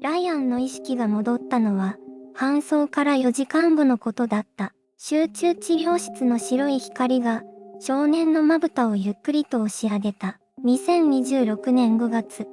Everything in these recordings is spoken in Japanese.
ライアンの意識が戻ったのは、搬送から4時間後のことだった。集中治療室の白い光が、少年のまぶたをゆっくりと押し上げた。2026年5月、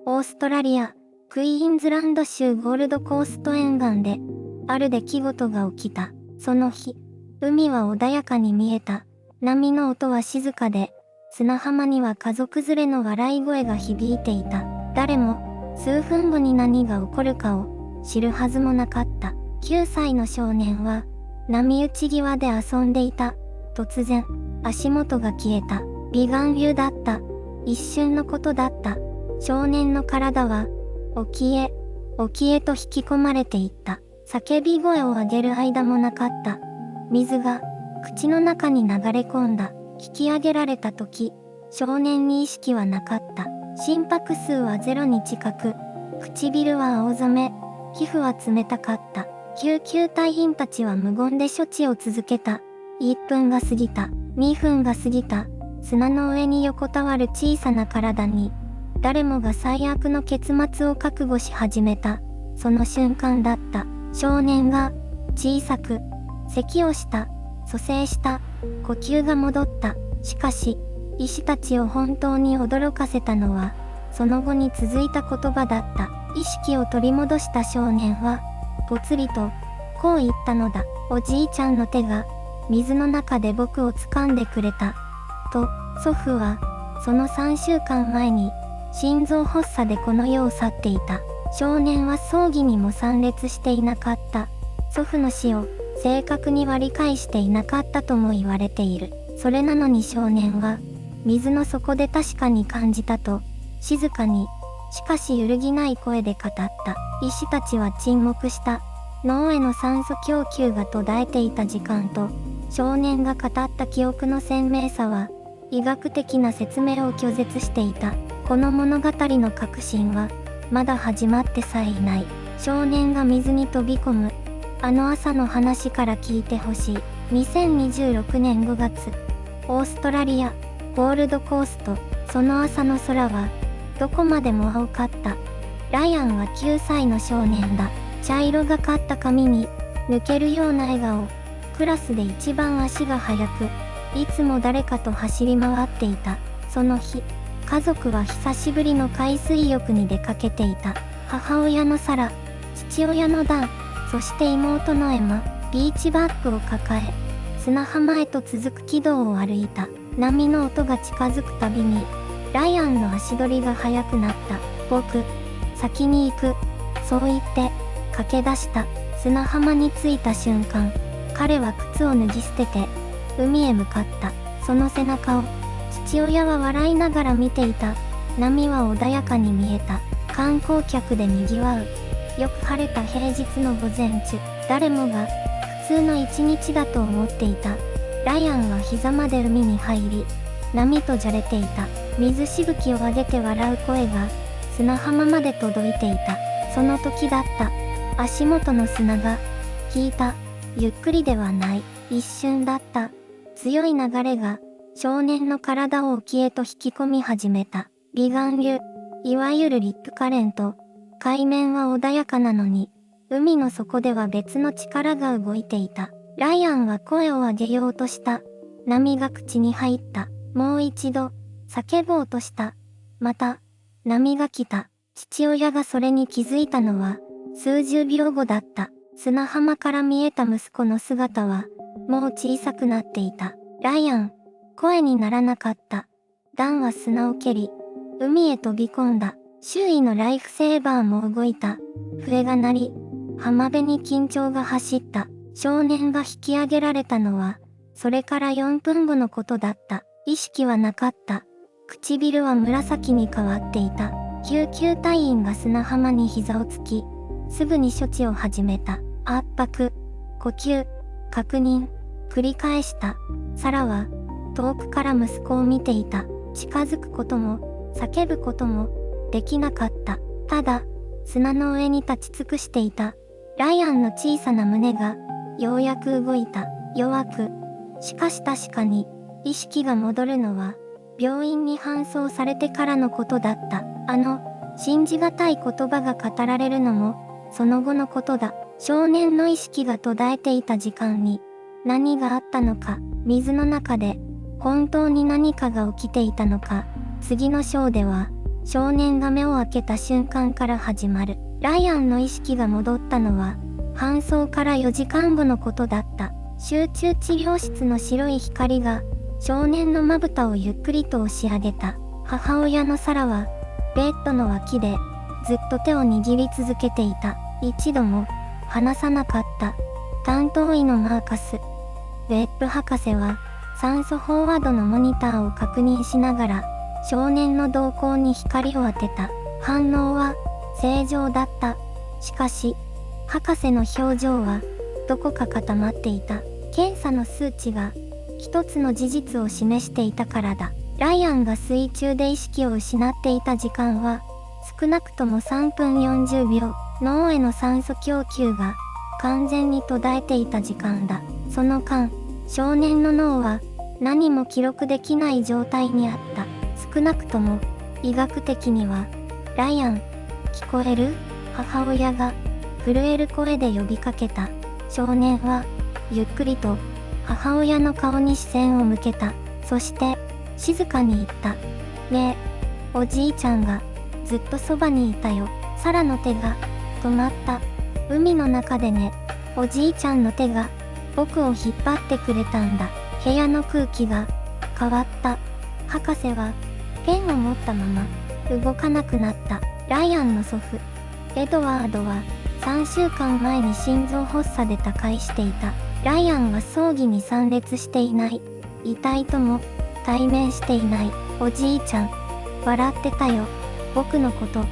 オーストラリア、クイーンズランド州ゴールドコースト沿岸で、ある出来事が起きた。その日、海は穏やかに見えた。波の音は静かで、砂浜には家族連れの笑い声が響いていた。誰も、数分後に何が起こるかを知るはずもなかった。9歳の少年は、波打ち際で遊んでいた。突然、足元が消えた。美顔流だった。一瞬のことだった。少年の体は、沖へ、沖へと引き込まれていった。叫び声を上げる間もなかった。水が、口の中に流れ込んだ。引き上げられた時、少年に意識はなかった。心拍数はゼロに近く、唇は青ざめ、皮膚は冷たかった。救急隊員たちは無言で処置を続けた。1分が過ぎた。2分が過ぎた。砂の上に横たわる小さな体に、誰もが最悪の結末を覚悟し始めた。その瞬間だった。少年が、小さく、咳をした。蘇生した。呼吸が戻った。しかし、医師たちを本当に驚かせたのは、その後に続いた言葉だった。意識を取り戻した少年は、ぽつりと、こう言ったのだ。おじいちゃんの手が、水の中で僕を掴んでくれた。と、祖父は、その3週間前に、心臓発作でこの世を去っていた。少年は葬儀にも参列していなかった。祖父の死を、正確には理解していなかったとも言われている。それなのに少年は、水の底で確かに感じたと、静かに、しかし揺るぎない声で語った。医師たちは沈黙した。脳への酸素供給が途絶えていた時間と、少年が語った記憶の鮮明さは、医学的な説明を拒絶していた。この物語の核心は、まだ始まってさえいない。少年が水に飛び込む。あの朝の話から聞いてほしい。2026年5月、オーストラリア、ゴールドコースト、その朝の空は、どこまでも青かった。ライアンは9歳の少年だ。茶色がかった髪に、抜けるような笑顔。クラスで一番足が速く、いつも誰かと走り回っていた。その日、家族は久しぶりの海水浴に出かけていた。母親のサラ、父親のダン、そして妹のエマ、ビーチバッグを抱え、砂浜へと続く軌道を歩いた。波の音が近づくたびに、ライアンの足取りが速くなった。僕、先に行く。そう言って、駆け出した。砂浜に着いた瞬間、彼は靴を脱ぎ捨てて、海へ向かった。その背中を、父親は笑いながら見ていた。波は穏やかに見えた。観光客で賑わう。よく晴れた平日の午前中、誰もが、普通の一日だと思っていた。ライアンは膝まで海に入り、波とじゃれていた。水しぶきを上げて笑う声が、砂浜まで届いていた。その時だった。足元の砂が、引いた。ゆっくりではない。一瞬だった。強い流れが、少年の体を沖へと引き込み始めた。離岸流、いわゆるリップカレント。海面は穏やかなのに、海の底では別の力が動いていた。ライアンは声を上げようとした。波が口に入った。もう一度、叫ぼうとした。また、波が来た。父親がそれに気づいたのは、数十秒後だった。砂浜から見えた息子の姿は、もう小さくなっていた。ライアン、声にならなかった。ダンは砂を蹴り、海へ飛び込んだ。周囲のライフセーバーも動いた。笛が鳴り、浜辺に緊張が走った。少年が引き上げられたのは、それから4分後のことだった。意識はなかった。唇は紫に変わっていた。救急隊員が砂浜に膝をつき、すぐに処置を始めた。圧迫、呼吸、確認、繰り返した。サラは、遠くから息子を見ていた。近づくことも、叫ぶことも、できなかった。ただ、砂の上に立ち尽くしていた。ライアンの小さな胸が、ようやく動いた。弱く。しかし確かに、意識が戻るのは、病院に搬送されてからのことだった。信じがたい言葉が語られるのも、その後のことだ。少年の意識が途絶えていた時間に、何があったのか、水の中で、本当に何かが起きていたのか、次の章では、少年が目を開けた瞬間から始まる。ライアンの意識が戻ったのは、搬送から4時間後のことだった。集中治療室の白い光が、少年のまぶたをゆっくりと押し上げた。母親のサラは、ベッドの脇で、ずっと手を握り続けていた。一度も、離さなかった。担当医のマーカス・ウェッブ博士は、酸素飽和度のモニターを確認しながら、少年の動向に光を当てた。反応は、正常だった。しかし、博士の表情は、どこか固まっていた。検査の数値が、一つの事実を示していたからだ。ライアンが水中で意識を失っていた時間は、少なくとも3分40秒。脳への酸素供給が完全に途絶えていた時間だ。その間、少年の脳は何も記録できない状態にあった。少なくとも医学的には、ライアン、聞こえる？母親が震える声で呼びかけた。少年はゆっくりと母親の顔に視線を向けた。そして静かに言った。ねえ、おじいちゃんがずっとそばにいたよ。サラの手が止まった。海の中でね、おじいちゃんの手が僕を引っ張ってくれたんだ。部屋の空気が変わった。博士はペンを持ったまま動かなくなった。ライアンの祖父、エドワードは3週間前に心臓発作で他界していた。ライアンは葬儀に参列していない。遺体とも対面していない。おじいちゃん、笑ってたよ。僕のこと、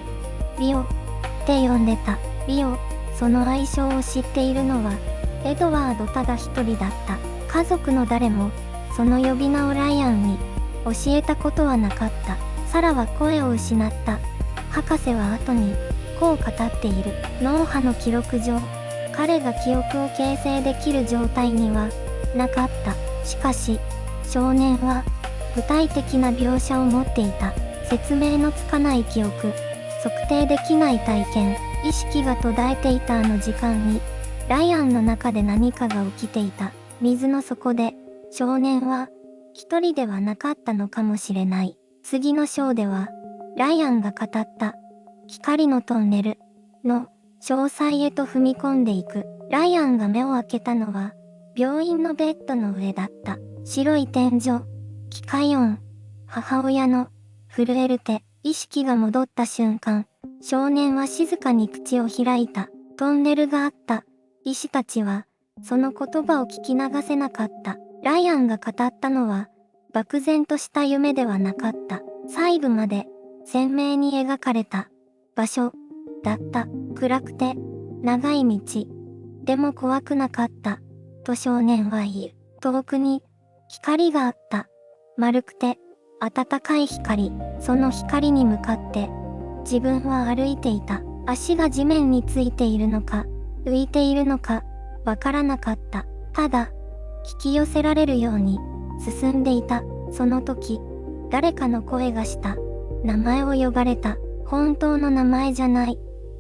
リオって呼んでた。リオ、その愛称を知っているのは、エドワードただ一人だった。家族の誰も、その呼び名をライアンに教えたことはなかった。サラは声を失った。博士は後に、こう語っている。脳波の記録上、彼が記憶を形成できる状態には、なかった。しかし、少年は、具体的な描写を持っていた。説明のつかない記憶、測定できない体験、意識が途絶えていたあの時間に、ライアンの中で何かが起きていた。水の底で、少年は、一人ではなかったのかもしれない。次の章では、ライアンが語った、光のトンネルの詳細へと踏み込んでいく。ライアンが目を開けたのは、病院のベッドの上だった。白い天井、機械音、母親の震える手、意識が戻った瞬間、少年は静かに口を開いた。トンネルがあった。医師たちは、その言葉を聞き流せなかった。ライアンが語ったのは、漠然とした夢ではなかった。細部まで、鮮明に描かれた場所だった。暗くて、長い道。でも怖くなかった。と少年は言う。遠くに、光があった。丸くて、暖かい光。その光に向かって、自分は歩いていた。足が地面についているのか、浮いているのか、わからなかった。ただ、引き寄せられるように、進んでいた。その時、誰かの声がした。名前を呼ばれた。本当の名前じゃない。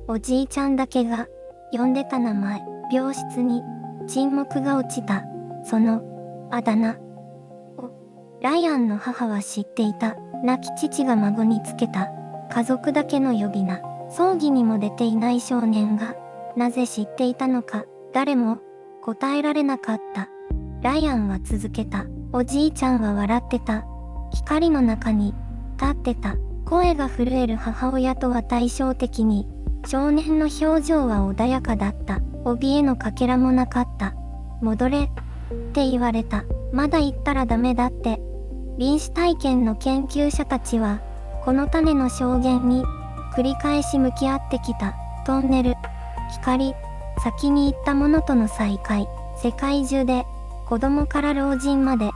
おじいちゃんだけが、呼んでた名前。病室に、沈黙が落ちた。その、あだ名。ライアンの母は知っていた。亡き父が孫につけた。家族だけの呼び名。葬儀にも出ていない少年が、なぜ知っていたのか、誰も、答えられなかった。ライアンは続けた。おじいちゃんは笑ってた。光の中に、立ってた。声が震える母親とは対照的に、少年の表情は穏やかだった。怯えのかけらもなかった。戻れ、って言われた。まだ行ったらダメだって。臨死体験の研究者たちは、この種の証言に、繰り返し向き合ってきた。トンネル、光、先に行ったものとの再会。世界中で、子供から老人まで、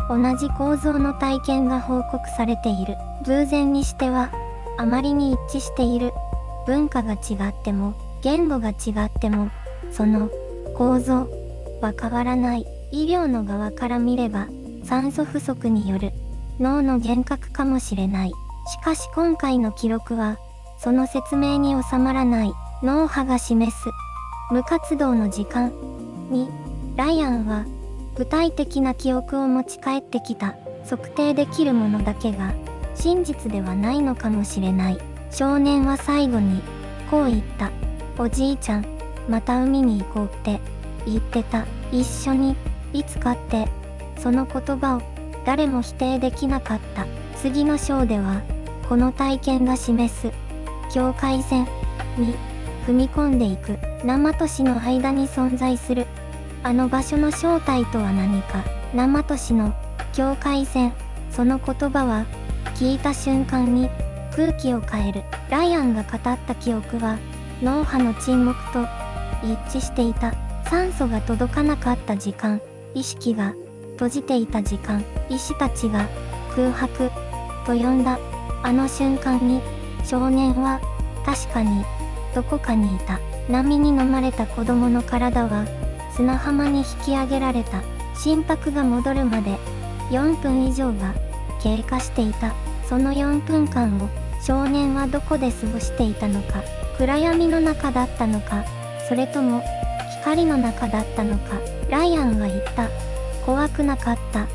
同じ構造の体験が報告されている。偶然にしては、あまりに一致している。文化が違っても、言語が違っても、その構造は変わらない。医療の側から見れば、酸素不足による脳の幻覚かもしれない。しかし今回の記録は、その説明に収まらない脳波が示す無活動の時間に、ライアンは具体的な記憶を持ち帰ってきた測定できるものだけが真実ではないのかもしれない。少年は最後にこう言った。おじいちゃん、また海に行こうって言ってた。一緒に、いつかって、その言葉を誰も否定できなかった。次の章では、この体験が示す境界線に踏み込んでいく。生と死の間に存在するあの場所の正体とは何か。生と死の境界線、その言葉は聞いた瞬間に空気を変える。ライアンが語った記憶は脳波の沈黙と一致していた。酸素が届かなかった時間、意識が閉じていた時間、医師たちが空白と呼んだあの瞬間に、少年は確かにどこかにいた。波に飲まれた子供の体は砂浜に引き上げられた。心拍が戻るまで4分以上が経過していた。その4分間を少年はどこで過ごしていたのか。暗闇の中だったのか、それとも光の中だったのか。ライアンは言った。怖くなかった。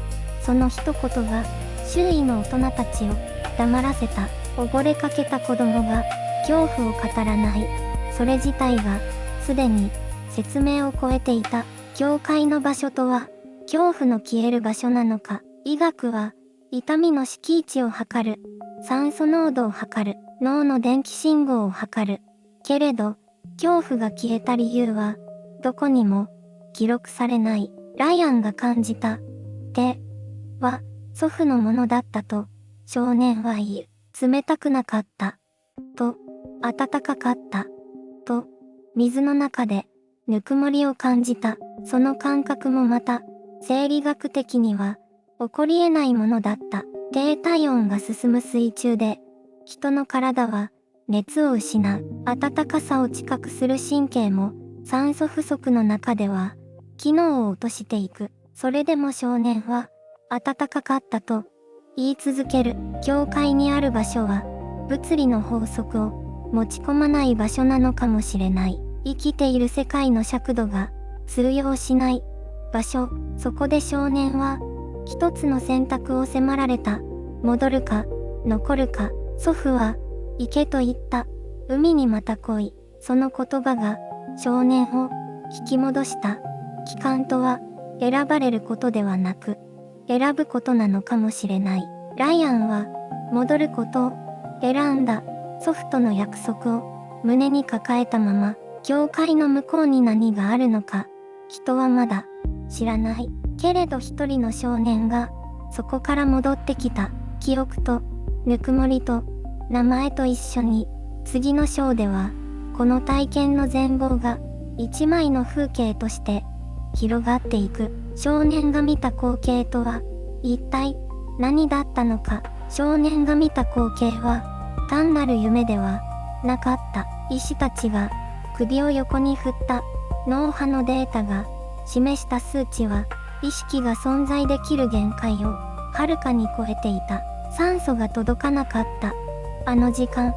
その一言が周囲の大人たちを黙らせた。溺れかけた子供が恐怖を語らない。それ自体がすでに説明を超えていた。境界の場所とは恐怖の消える場所なのか。医学は痛みの敷地を測る。酸素濃度を測る。脳の電気信号を測る。けれど、恐怖が消えた理由はどこにも記録されない。ライアンが感じた手は祖父のものだったと少年は言う。冷たくなかったと暖かかったと水の中でぬくもりを感じた。その感覚もまた生理学的には起こり得ないものだった。低体温が進む水中で人の体は熱を失う。暖かさを知覚する神経も酸素不足の中では機能を落としていく。それでも少年は暖かかったと言い続ける。境界にある場所は物理の法則を持ち込まない場所なのかもしれない。生きている世界の尺度が通用しない場所。そこで少年は一つの選択を迫られた。戻るか残るか。祖父は行けと言った。海にまた来い。その言葉が少年を引き戻した。帰還とは選ばれることではなく選ぶことなのかもしれない。ライアンは戻ることを選んだ。祖父との約束を胸に抱えたまま、境界の向こうに何があるのか人はまだ知らない。けれど一人の少年がそこから戻ってきた。記憶とぬくもりと名前と一緒に。次の章ではこの体験の全貌が一枚の風景として広がっていく。少年が見た光景とは一体何だったのか。少年が見た光景は単なる夢ではなかった。医師たちが首を横に振った脳波のデータが示した数値は意識が存在できる限界をはるかに超えていた。酸素が届かなかったあの時間、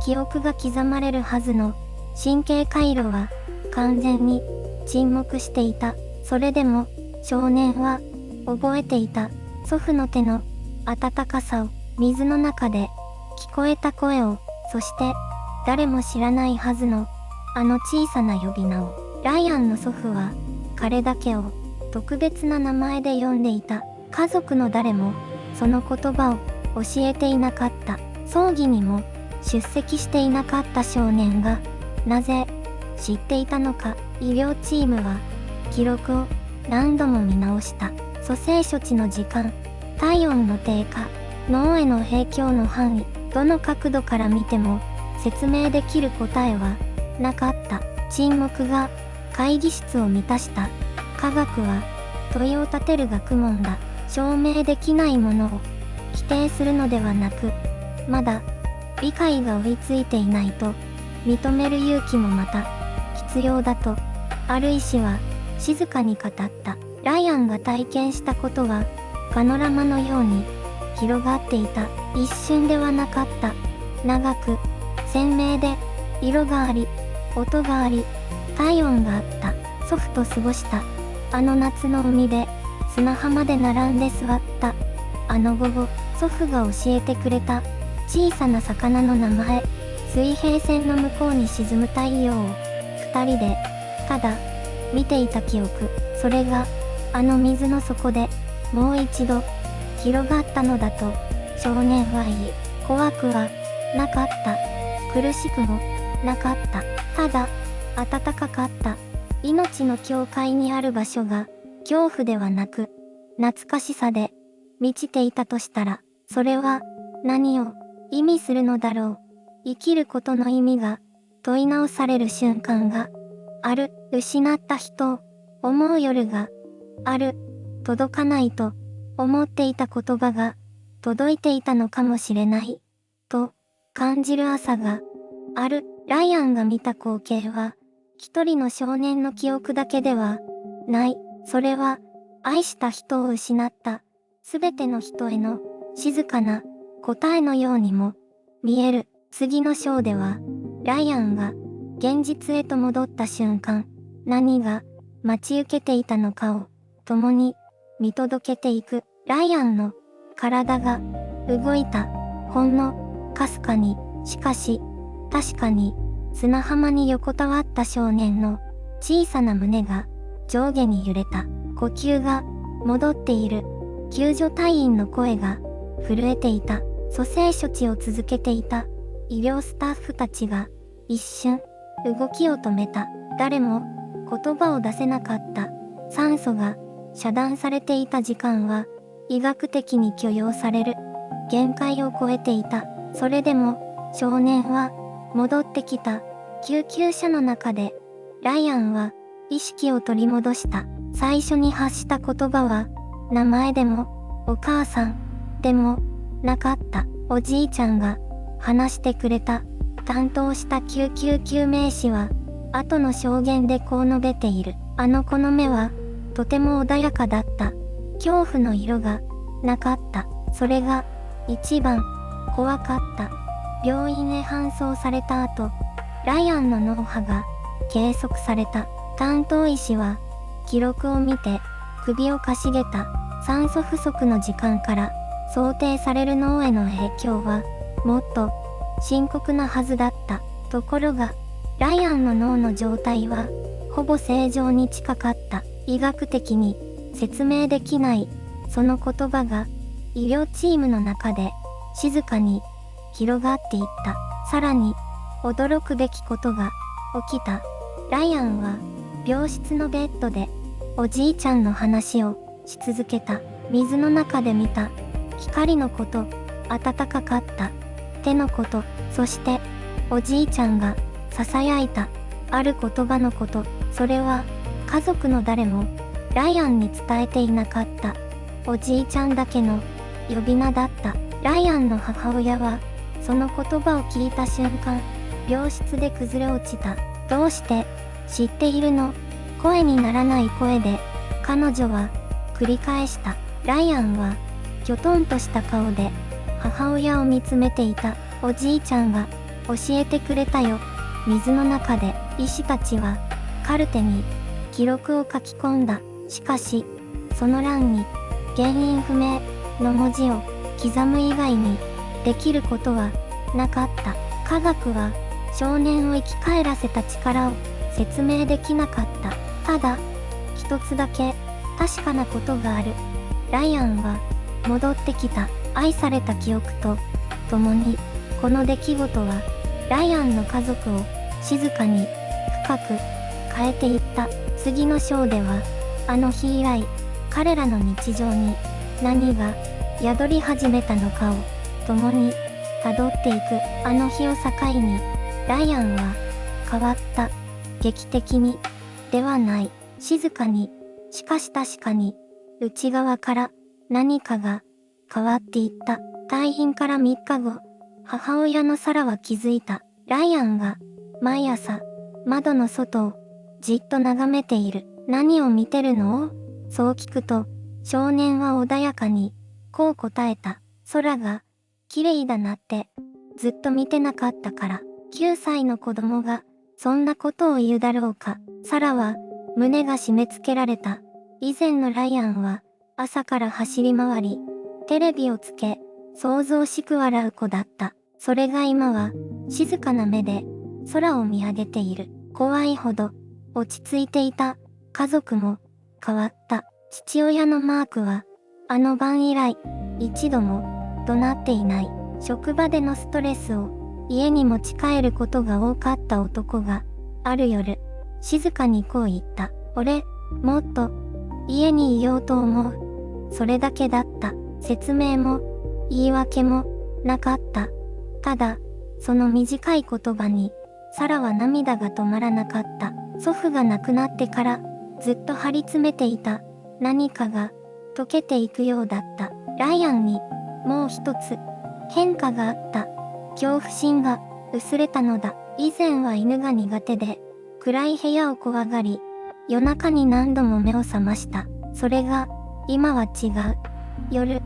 記憶が刻まれるはずの神経回路は完全に沈黙していた。それでも少年は覚えていた。祖父の手の温かさを、水の中で聞こえた声を、そして誰も知らないはずのあの小さな呼び名を。ライアンの祖父は彼だけを特別な名前で呼んでいた。家族の誰もその言葉を教えていなかった。葬儀にも出席していなかった少年がなぜ知っていたのか。医療チームは記録を何度も見直した。蘇生処置の時間、体温の低下、脳への影響の範囲、どの角度から見ても説明できる答えはなかった。沈黙が会議室を満たした。科学は問いを立てる学問だ。証明できないものを否定するのではなく、まだ理解が追いついていないと認める勇気もまた必要だと、ある医師は静かに語った。ライアンが体験したことはパノラマのように広がっていた。一瞬ではなかった。長く、鮮明で、色があり、音があり、体温があった。祖父と過ごした。あの夏の海で、砂浜で並んで座った。あの午後、祖父が教えてくれた、小さな魚の名前、水平線の向こうに沈む太陽を、二人で、ただ、見ていた記憶、それが、あの水の底で、もう一度、広がったのだと、少年は言い、怖くは、なかった。苦しくも、なかった。ただ、暖かかった。命の境界にある場所が、恐怖ではなく、懐かしさで、満ちていたとしたら、それは、何を、意味するのだろう。生きることの意味が、問い直される瞬間が、ある、失った人を、思う夜が、ある、届かないと、思っていた言葉が、届いていたのかもしれない、と、感じる朝が、ある。ライアンが見た光景は、一人の少年の記憶だけでは、ない。それは、愛した人を失った、すべての人への、静かな、答えのようにも、見える。次の章では、ライアンが、現実へと戻った瞬間、何が、待ち受けていたのかを、共に、見届けていく。ライアンの、体が、動いた。ほんの、かすかに、しかし、確かに、砂浜に横たわった少年の、小さな胸が、上下に揺れた。呼吸が、戻っている。救助隊員の声が、震えていた。蘇生処置を続けていた。医療スタッフたちが、一瞬、動きを止めた。誰も、言葉を出せなかった。酸素が、遮断されていた時間は、医学的に許容される。限界を超えていた。それでも、少年は、戻ってきた。救急車の中で、ライアンは、意識を取り戻した。最初に発した言葉は、名前でも、お母さん、でも、なかった。おじいちゃんが、話してくれた。担当した救急救命士は、後の証言でこう述べている。あの子の目は、とても穏やかだった。恐怖の色が、なかった。それが、一番、怖かった。病院へ搬送された後、ライアンの脳波が、計測された。担当医師は、記録を見て、首をかしげた。酸素不足の時間から、想定される脳への影響は、もっと、深刻なはずだった。ところが、ライアンの脳の状態は、ほぼ正常に近かった。医学的に、説明できない、その言葉が、医療チームの中で、静かに、広がっていった。さらに、驚くべきことが、起きた。ライアンは、病室のベッドで、おじいちゃんの話を、し続けた。水の中で見た。光のこと、暖かかった。手のこと、そして、おじいちゃんが、囁いた。ある言葉のこと、それは、家族の誰も、ライアンに伝えていなかった。おじいちゃんだけの、呼び名だった。ライアンの母親は、その言葉を聞いた瞬間、病室で崩れ落ちた。どうして、知っているの？声にならない声で、彼女は、繰り返した。ライアンは、きょとんとした顔で、母親を見つめていた。おじいちゃんが、教えてくれたよ。水の中で、医師たちは、カルテに、記録を書き込んだ。しかし、その欄に、原因不明の文字を刻む以外に、できることは、なかった。科学は、少年を生き返らせた力を、説明できなかった。ただ、一つだけ、確かなことがある。ライアンは、戻ってきた。愛された記憶と、共に、この出来事は、ライアンの家族を、静かに、深く、変えていった。次の章では、あの日以来、彼らの日常に、何が、宿り始めたのかを、共に、辿っていく。あの日を境に、ライアンは、変わった。劇的に、ではない。静かに、しかし確かに、内側から、何かが、変わっていった。退院から3日後、母親のサラは気づいた。ライアンが、毎朝、窓の外を、じっと眺めている。何を見てるの？そう聞くと、少年は穏やかに、こう答えた。空が、綺麗だなって、ずっと見てなかったから、9歳の子供が、そんなことを言うだろうか。サラは、胸が締め付けられた。以前のライアンは、朝から走り回り、テレビをつけ、想像しく笑う子だった。それが今は、静かな目で、空を見上げている。怖いほど、落ち着いていた。家族も、変わった。父親のマークは、あの晩以来、一度も、怒鳴っていない。職場でのストレスを、家に持ち帰ることが多かった男が、ある夜、静かにこう言った。俺、もっと、家にいようと思う。それだけだった。説明も、言い訳も、なかった。ただ、その短い言葉に、サラは涙が止まらなかった。祖父が亡くなってから、ずっと張り詰めていた、何かが、溶けていくようだった。ライアンに、もう一つ、変化があった。恐怖心が、薄れたのだ。以前は犬が苦手で、暗い部屋を怖がり、夜中に何度も目を覚ました。それが、今は違う。夜、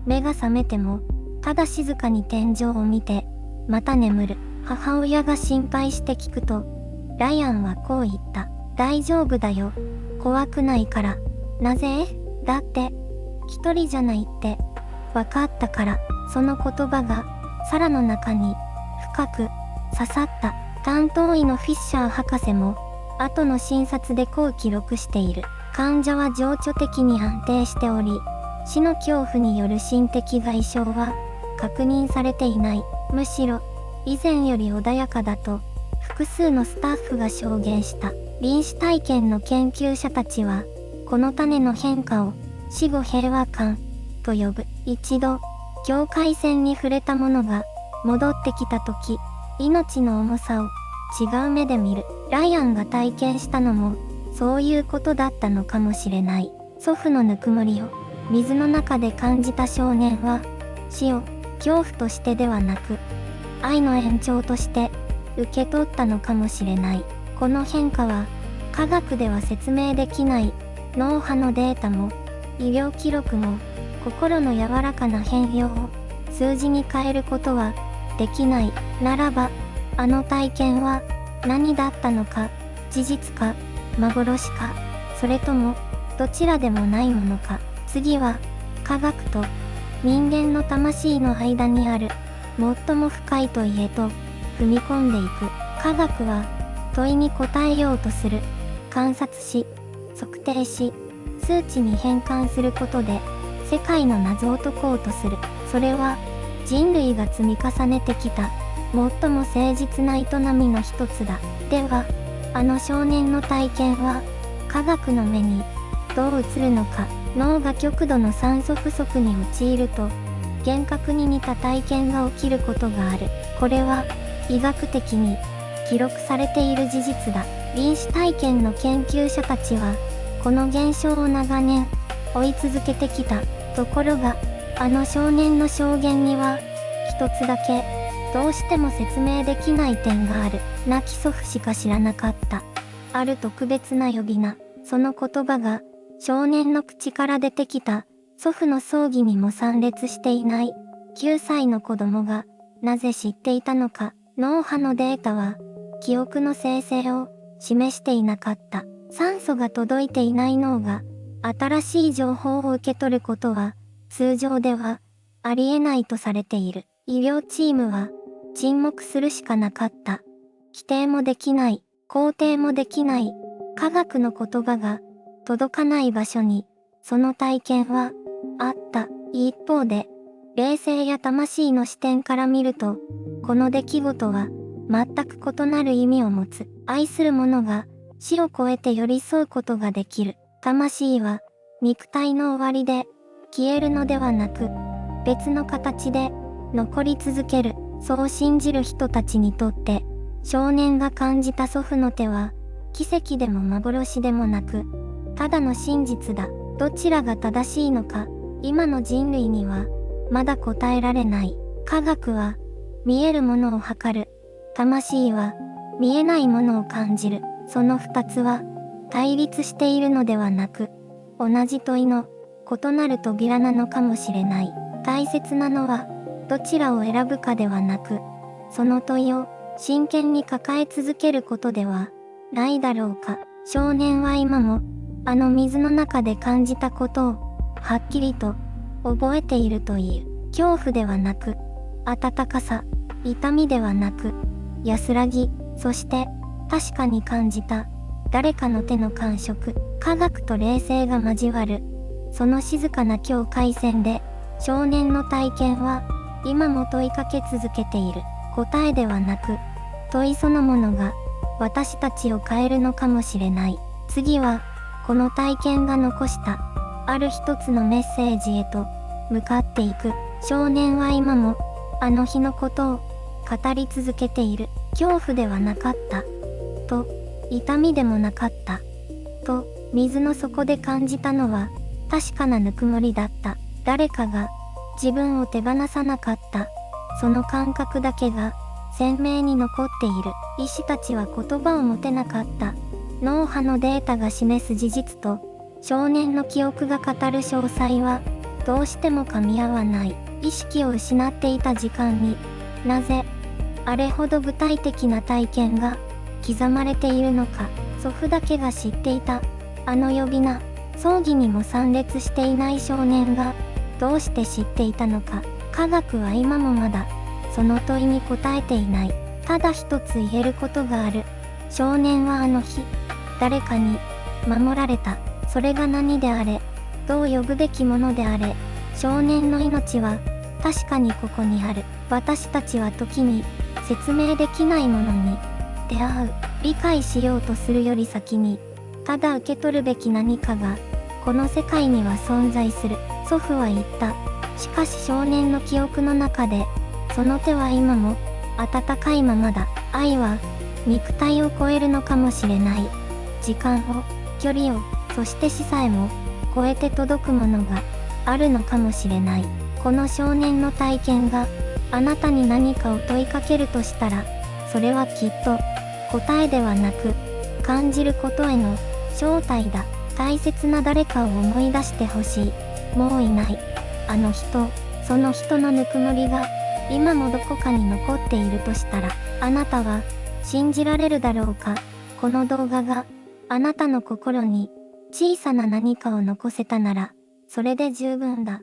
目が覚めても、ただ静かに天井を見て、また眠る。母親が心配して聞くと、ライアンはこう言った。大丈夫だよ。怖くないから。なぜ？だって、一人じゃないって、わかったから。その言葉が、サラの中に、深く、刺さった。担当医のフィッシャー博士も、後の診察でこう記録している。患者は情緒的に安定しており、死の恐怖による心的外傷は、確認されていない。むしろ、以前より穏やかだと、複数のスタッフが証言した。臨死体験の研究者たちは、この種の変化を、死後平和感、と呼ぶ。一度、境界線に触れたものが、戻ってきたとき、命の重さを、違う目で見る。ライアンが体験したのも、そういうことだったのかもしれない。祖父のぬくもりを、水の中で感じた少年は、死を、恐怖としてではなく、愛の延長として、受け取ったのかもしれない。この変化は、科学では説明できない、脳波のデータも、医療記録も、心の柔らかな変容を、数字に変えることは、できない。ならば、あの体験は、何だったのか、事実か、幻か、それとも、どちらでもないものか。次は、科学と、人間の魂の間にある、最も深い問いへと、踏み込んでいく。科学は、問いに答えようとする。観察し、測定し、数値に変換することで、世界の謎を解こうとする。それは、人類が積み重ねてきた、最も誠実な営みの一つだ。では、あの少年の体験は、科学の目に、どう映るのか。脳が極度の酸素不足に陥ると、幻覚に似た体験が起きることがある。これは、医学的に、記録されている事実だ。臨死体験の研究者たちは、この現象を長年、追い続けてきた。ところが、あの少年の証言には、一つだけ、どうしても説明できない点がある。亡き祖父しか知らなかった。ある特別な呼び名。その言葉が、少年の口から出てきた、祖父の葬儀にも参列していない、9歳の子供が、なぜ知っていたのか。脳波のデータは、記憶の生成を、示していなかった。酸素が届いていない脳が、新しい情報を受け取ることは、通常では、ありえないとされている。医療チームは、沈黙するしかなかった。否定もできない、肯定もできない、科学の言葉が、届かない場所に、その体験は、あった。一方で、霊性や魂の視点から見ると、この出来事は、全く異なる意味を持つ。愛する者が、死を超えて寄り添うことができる。魂は、肉体の終わりで、消えるのではなく、別の形で、残り続ける。そう信じる人たちにとって、少年が感じた祖父の手は、奇跡でも幻でもなく、ただの真実だ。どちらが正しいのか、今の人類には、まだ答えられない。科学は、見えるものを測る。魂は、見えないものを感じる。その二つは、対立しているのではなく、同じ問いの、異なる扉なのかもしれない。大切なのは、どちらを選ぶかではなく、その問いを、真剣に抱え続けることではないだろうか。少年は今もあの水の中で感じたことをはっきりと覚えているという。恐怖ではなく、温かさ、痛みではなく、安らぎ、そして確かに感じた誰かの手の感触。科学と霊性が交わるその静かな境界線で、少年の体験は今も問いかけ続けている。答えではなく、問いそのものが私たちを変えるのかもしれない。次はこの体験が残したある一つのメッセージへと向かっていく。少年は今もあの日のことを語り続けている。恐怖ではなかったと、痛みでもなかったと、水の底で感じたのは確かなぬくもりだった。誰かが自分を手放さなかった、その感覚だけが鮮明に残っている。医師たちは言葉を持てなかった。脳波のデータが示す事実と少年の記憶が語る詳細はどうしても噛み合わない。意識を失っていた時間になぜあれほど具体的な体験が刻まれているのか。祖父だけが知っていたあの呼び名。葬儀にも参列していない少年がどうして知っていたのか。科学は今もまだその問いに答えていない。ただ一つ言えることがある。少年はあの日誰かに守られた。それが何であれ、どう呼ぶべきものであれ、少年の命は確かにここにある。私たちは時に説明できないものに出会う。理解しようとするより先にただ受け取るべき何かがこの世界には存在する。祖父は言った。しかし少年の記憶の中でその手は今も温かいままだ。愛は肉体を超えるのかもしれない。時間を、距離を、そして死さえも超えて届くものがあるのかもしれない。この少年の体験があなたに何かを問いかけるとしたら、それはきっと答えではなく感じることへの招待だ。大切な誰かを思い出してほしい。もういないあの人、その人のぬくもりが今もどこかに残っているとしたら、あなたは信じられるだろうか。この動画があなたの心に小さな何かを残せたならそれで十分だ。